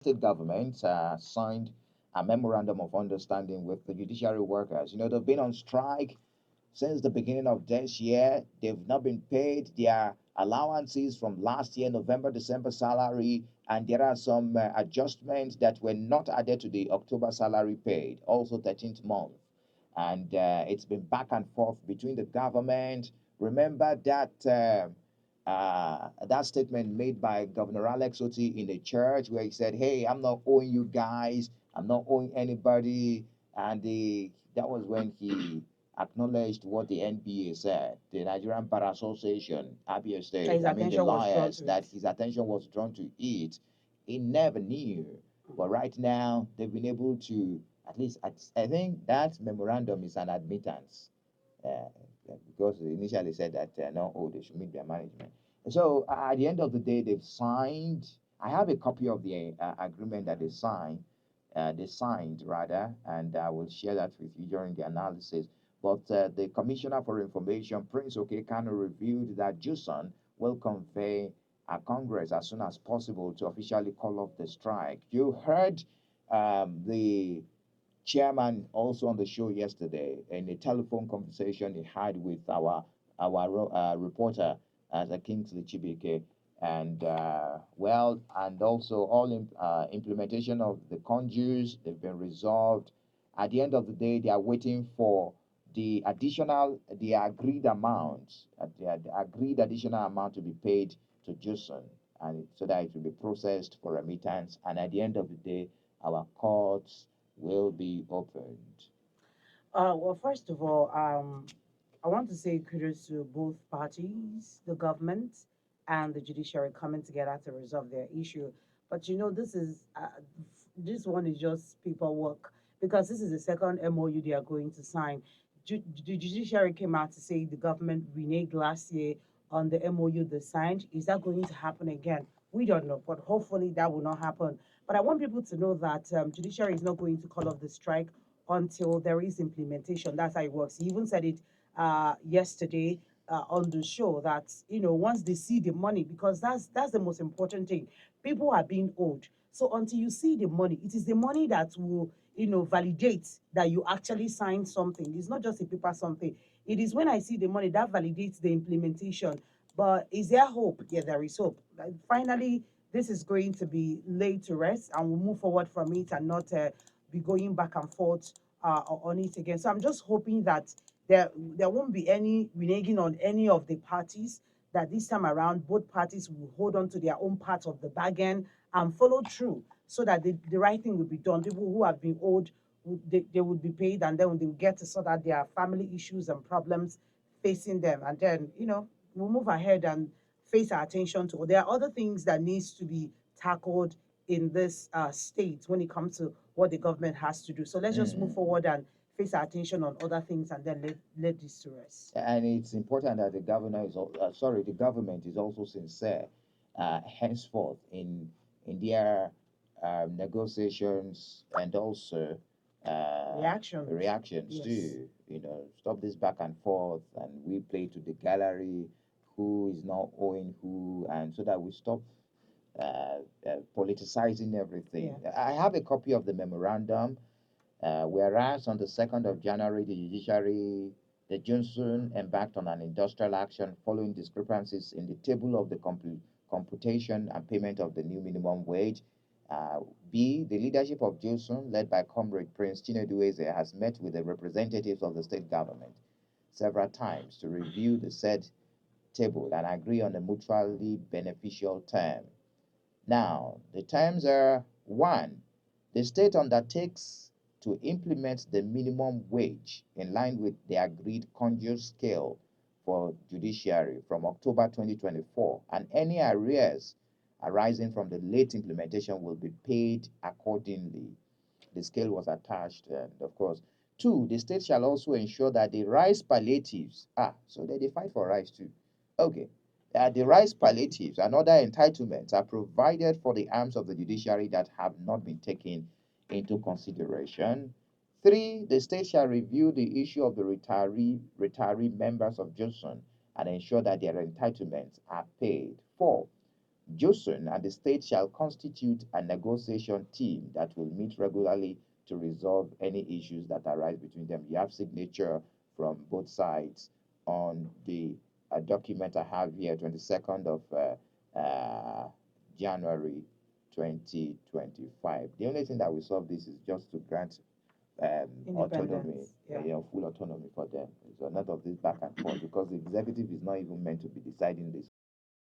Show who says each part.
Speaker 1: state government signed a memorandum of understanding with the judiciary workers. They've been on strike since the beginning of this year. They've not been paid their allowances from last year, November, December salary, and there are some adjustments that were not added to the October salary paid, also 13th month. And it's been back and forth between the government. Remember that statement made by Governor Alex Oti in the church where he said, "Hey, I'm not owing you guys. I'm not owing anybody." And that was when he acknowledged what the NBA said, the Nigerian Bar Association, Abia State.
Speaker 2: His
Speaker 1: I mean, the
Speaker 2: attention was drawn
Speaker 1: lawyers,
Speaker 2: to
Speaker 1: that
Speaker 2: it.
Speaker 1: his attention was drawn to it. He never knew. But right now, they've been able to, at least, I think that memorandum is an admittance. Uh, because they initially said that no, oh, they should meet their management. So at the end of the day, they've signed. I have a copy of the agreement that they signed. They signed rather, and I will share that with you during the analysis. But the Commissioner for Information, Prince Okekano, revealed that Juson will convey a Congress as soon as possible to officially call off the strike. You heard the chairman also on the show yesterday in a telephone conversation he had with our reporter as a 𝐀𝐁𝐈𝐀, and and also all implementation of the conduits, they've been resolved. At the end of the day, they are waiting for the agreed amount, the agreed additional amount to be paid to Jason, and so that it will be processed for remittance. And at the end of the day, our courts will be opened.
Speaker 2: Well, first of all, I want to say kudos to both parties, the government and the judiciary coming together to resolve their issue. But this one is just paperwork because this is the second MOU they are going to sign. The judiciary came out to say the government reneged last year on the MOU they signed. Is that going to happen again? We don't know, but hopefully that will not happen. But I want people to know that judiciary is not going to call off the strike until there is implementation. That's how it works. He even said it yesterday on the show that once they see the money, because that's the most important thing. People are being owed. So until you see the money, it is the money that will validate that you actually signed something. It's not just a paper something. It is when I see the money that validates the implementation. But is there hope? Yeah, there is hope. Like, finally, this is going to be laid to rest, and we'll move forward from it and not be going back and forth on it again. So I'm just hoping that there won't be any reneging on any of the parties. That this time around, both parties will hold on to their own part of the bargain and follow through, so that the right thing will be done. People who have been owed, they would be paid, and then they will get to sort out their family issues and problems facing them, and then we'll move ahead and face our attention to. There are other things that needs to be tackled in this state when it comes to what the government has to do. So let's just move
Speaker 1: Mm.
Speaker 2: forward and face our attention on other things, and then let this to rest.
Speaker 1: And it's important that the government is also sincere, henceforth in their negotiations, and also
Speaker 2: Reactions.
Speaker 1: reactions
Speaker 2: Yes.
Speaker 1: too. Stop this back and forth, and we play to the gallery who is not owing who, and so that we stop politicizing everything.
Speaker 2: Yeah.
Speaker 1: I have a copy of the memorandum. Whereas on the 2nd of January, the Johnson embarked on an industrial action following discrepancies in the table of the computation and payment of the new minimum wage. Uh, B, the leadership of Johnson, led by Comrade Prince Chinedu Eze, has met with the representatives of the state government several times to review the said table and agree on a mutually beneficial term. Now, the terms are: one, the state undertakes to implement the minimum wage in line with the agreed conduit scale for judiciary from October 2024, and any arrears arising from the late implementation will be paid accordingly. The scale was attached, and of course. Two, the state shall also ensure that the rice palliatives, so they fight for rice too. Okay, the rice palliatives and other entitlements are provided for the arms of the judiciary that have not been taken into consideration. Three, the state shall review the issue of the retiree members of Johnson and ensure that their entitlements are paid. Four, Johnson and the state shall constitute a negotiation team that will meet regularly to resolve any issues that arise between them. You have signature from both sides on the document I have here, 22nd of January 2025. The only thing that will solve this is just to grant autonomy, full autonomy for them. So none of this back and forth, because the executive is not even meant to be deciding this.